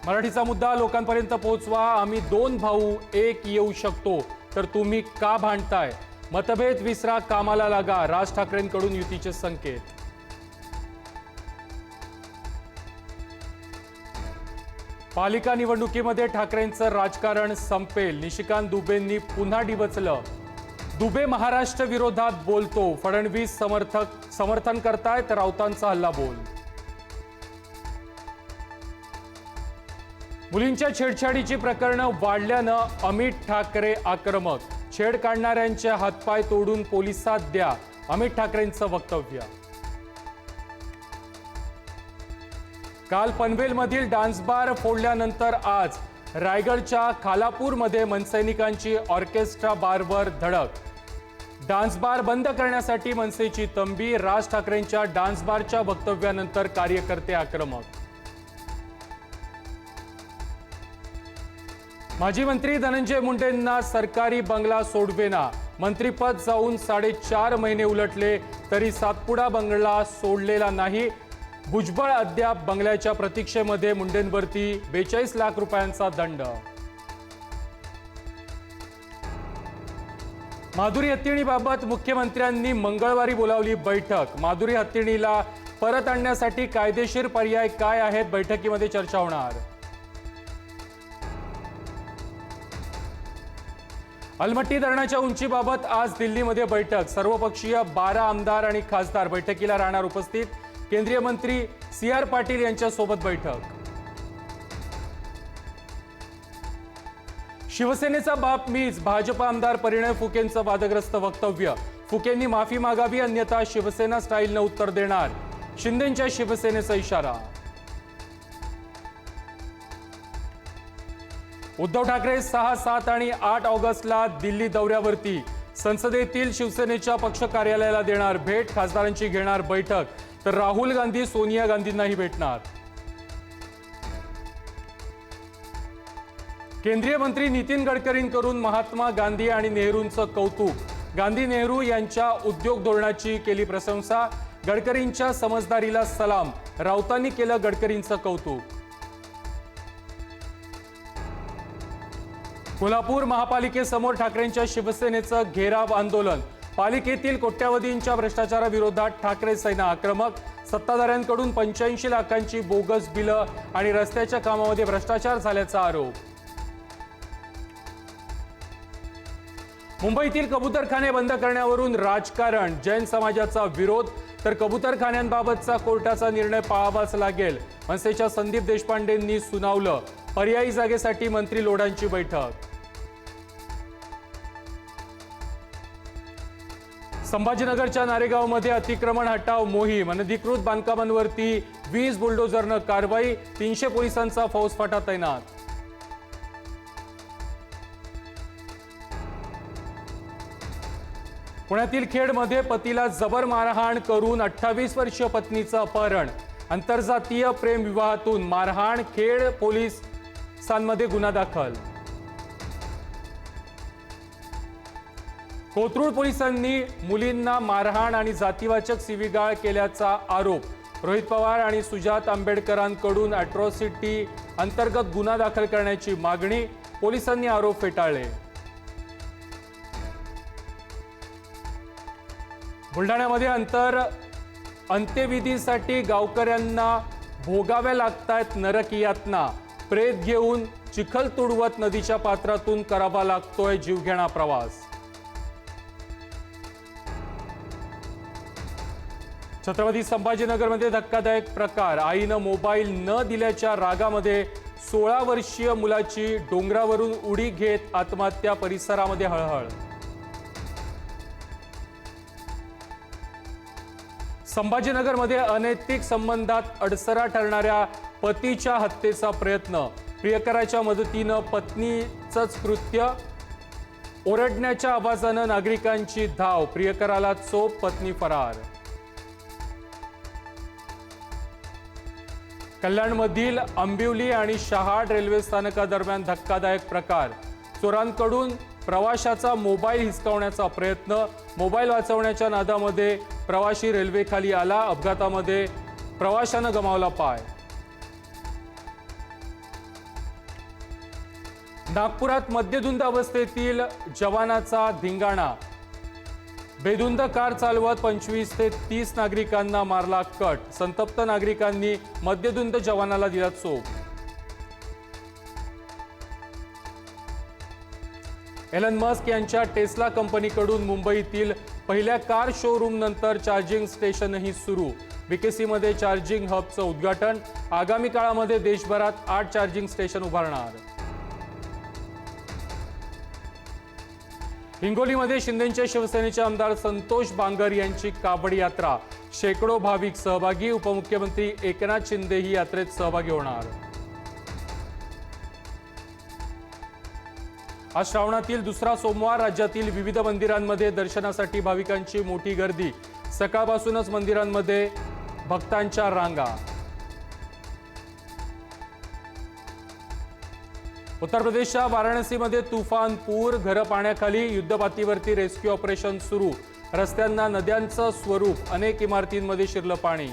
मराठीचा मुद्दा लोकांपर्यंत पोहोचवा। आम्ही दोन भाऊ एक येऊ शकतो तर तुम्ही का भांडताय? मतभेद विसरा, कामाला लागा। राज ठाकरेंकडून युतीचे संकेत। पालिका निवडणुकीमध्ये ठाकरेंचं राजकारण संपेल। निशिकांत दुबेंनी पुन्हा डिवचलं। दुबे महाराष्ट्र विरोधात बोलतो, फडणवीस समर्थन करतायत, राऊतांचा हल्लाबोल। मुलींच्या छेडछाडीची प्रकरणं वाढल्यानं अमित ठाकरे आक्रमक। छेड काढणाऱ्यांचे हातपाय तोडून पोलिसात द्या, अमित ठाकरेंचं वक्तव्य। काल पनवेलमधील डान्स बार फोडल्यानंतर आज रायगडच्या खालापूरमध्ये मनसैनिकांची ऑर्केस्ट्रा बारवर धडक। डान्स बार बंद करण्यासाठी मनसेची तंबी। राज ठाकरेंच्या डान्स बारच्या वक्तव्यानंतर कार्यकर्ते आक्रमक। माजी मंत्री धनंजय मुंडेंना सरकारी बंगला सोडवेना। मंत्रीपद जाऊन 4.5 महिने उलटले तरी सातपुडा बंगला सोडलेला नाही। भुजबळ अद्याप बंगल्याच्या प्रतीक्षेमध्ये। मुंडेंवरती 42 लाख रुपयांचा दंड। माधुरी हत्तीणीबाबत मुख्यमंत्र्यांनी मंगळवारी बोलावली बैठक। माधुरी हत्तीणीला परत आणण्यासाठी कायदेशीर पर्याय काय आहेत? बैठकीमध्ये चर्चा होणार। अलमट्टी धरणाच्या उंचीबाबत आज दिल्लीमध्ये बैठक। सर्वपक्षीय 12 आमदार आणि खासदार बैठकीला राहणार उपस्थित। केंद्रीय मंत्री CR पाटील यांच्यासोबत बैठक। शिवसेनेचा बाप मीच, भाजप आमदार परिणय फुकेंचं वादग्रस्त वक्तव्य। फुकेंनी माफी मागावी अन्यथा शिवसेना स्टाईलनं उत्तर देणार, शिंदेंच्या शिवसेनेचा इशारा। उद्धव ठाकरे 6, 7 आणि 8 ऑगस्टला दिल्ली दौऱ्यावरती। संसदेतील शिवसेनेच्या पक्ष कार्यालयाला देणार भेट। खासदारांची घेणार बैठक, तर राहुल गांधी सोनिया गांधींनाही भेटणार। केंद्रीय मंत्री नितीन गडकरींकडून महात्मा गांधी आणि नेहरूंचं कौतुक। गांधी नेहरू यांच्या उद्योग धोरणाची केली प्रशंसा। गडकरींच्या समजदारीला सलाम। राऊतांनी केलं गडकरींचं कौतुक। कोल्हापूर महापालिकेसमोर ठाकरेंच्या शिवसेनेचं घेराव आंदोलन। पालिकेतील कोट्यावधींच्या भ्रष्टाचाराविरोधात ठाकरे सेना आक्रमक। सत्ताधाऱ्यांकडून 85 लाखांची बोगस बिलं आणि रस्त्याच्या कामामध्ये भ्रष्टाचार झाल्याचा आरोप। मुंबईतील कबूतरखाने बंद करण्यावरून राजकारण। जैन समाजाचा विरोध, तर कबूतरखान्यांबाबतचा कोर्टाचा निर्णय पाळावाच लागेल। मनसेच्या संदीप देशपांडेंनी सुनावलं। पर्यायी जागेसाठी मंत्री लोढांची बैठक। संभाजीनगरच्या नारेगावमध्ये अतिक्रमण हटाव मोहीम। अनधिकृत बांधकामांवरती 20 बुलडोझरनं कारवाई। 300 पोलिसांचा फौजफाटा तैनात। पुण्यातील खेडमध्ये पतीला जबर मारहाण करून 28 वर्षीय पत्नीचं अपहरण। आंतरजातीय प्रेम विवाहातून मारहाण। खेड पोलिसांमध्ये गुन्हा दाखल। कोथरूड पोलिसांनी मुलींना मारहाण आणि जातीवाचक शिवीगाळ केल्याचा आरोप। रोहित पवार आणि सुजात आंबेडकरांकडून अॅट्रॉसिटी अंतर्गत गुन्हा दाखल करण्याची मागणी। पोलिसांनी आरोप फेटाळले। बुलढाण्यामध्ये अंत्यविधीसाठी गावकऱ्यांना भोगाव्या लागतायत नरक यातना। प्रेत घेऊन चिखल तुडवत नदीच्या पात्रातून करावा लागतोय जीवघेणा प्रवास। छत्रपती संभाजीनगरमध्ये धक्कादायक प्रकार। आईनं मोबाईल न दिल्याच्या रागामध्ये 16 वर्षीय मुलाची डोंगरावरून उडी घेत आत्महत्या। परिसरामध्ये हळहळ। संभाजीनगरमध्ये अनैतिक संबंधात अडसरा ठरणाऱ्या पतीच्या हत्येचा प्रयत्न। प्रियकराच्या मदतीनं पत्नीचंच कृत्य। ओरडण्याच्या आवाजानं नागरिकांची धाव। प्रियकराला चोप, पत्नी फरार। कल्याणमधील आंबिवली आणि शहाड रेल्वे स्थानकादरम्यान धक्कादायक प्रकार। चोरांकडून प्रवाशाचा मोबाईल हिसकावण्याचा प्रयत्न। मोबाईल वाचवण्याच्या नादामध्ये प्रवाशी रेल्वेखाली आला। अपघातामध्ये प्रवाशानं गमावला पाय। नागपुरात मद्यधुंद अवस्थेतील जवानाचा धिंगाणा, बेधुंद कार चालवत 25 ते 30 नागरिकांना मारला कट, संतप्त नागरिकांनी मद्यधुंद जवानाला दिला चोप. एलन मस्क यांच्या टेस्ला कंपनीकडून मुंबईतील पहिल्या कार शोरूम नंतर चार्जिंग स्टेशनही सुरू. बीकेसीमध्ये चार्जिंग हबचं उद्घाटन. आगामी काळामध्ये देशभरात 8 चार्जिंग स्टेशन उभारणार. हिंगोलीमध्ये शिंदेचे शिवसेनेचे आमदार संतोष बांगर यांची कावड यात्रा, शेकडो भाविक सहभागी. उपमुख्यमंत्री एकनाथ शिंदे ही यात्रेत सहभागी होणार. आज श्रावणातील दुसरा सोमवार. राज्यातील विविध मंदिरांमध्ये दर्शनासाठी भाविकांची मोठी गर्दी. सकाळपासूनच मंदिरांमध्ये भक्तांच्या रांगा. उत्तर प्रदेशच्या वाराणसीमध्ये तुफान पूर, घरं पाण्याखाली. युद्धपातळीवरती रेस्क्यू ऑपरेशन सुरू. रस्त्यांना नद्यांचं स्वरूप, अनेक इमारतींमध्ये शिरलं पाणी.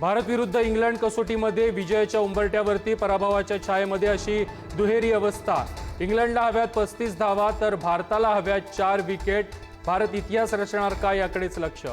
भारत विरुद्ध इंग्लंड कसोटीमध्ये विजयाच्या उंबरठ्यावरती पराभवाच्या छायेमध्ये अशी दुहेरी अवस्था. इंग्लंडला हव्यात 35 धावा तर भारताला हव्यात 4 विकेट. भारत इतिहास रचणार का, याकडेच लक्ष.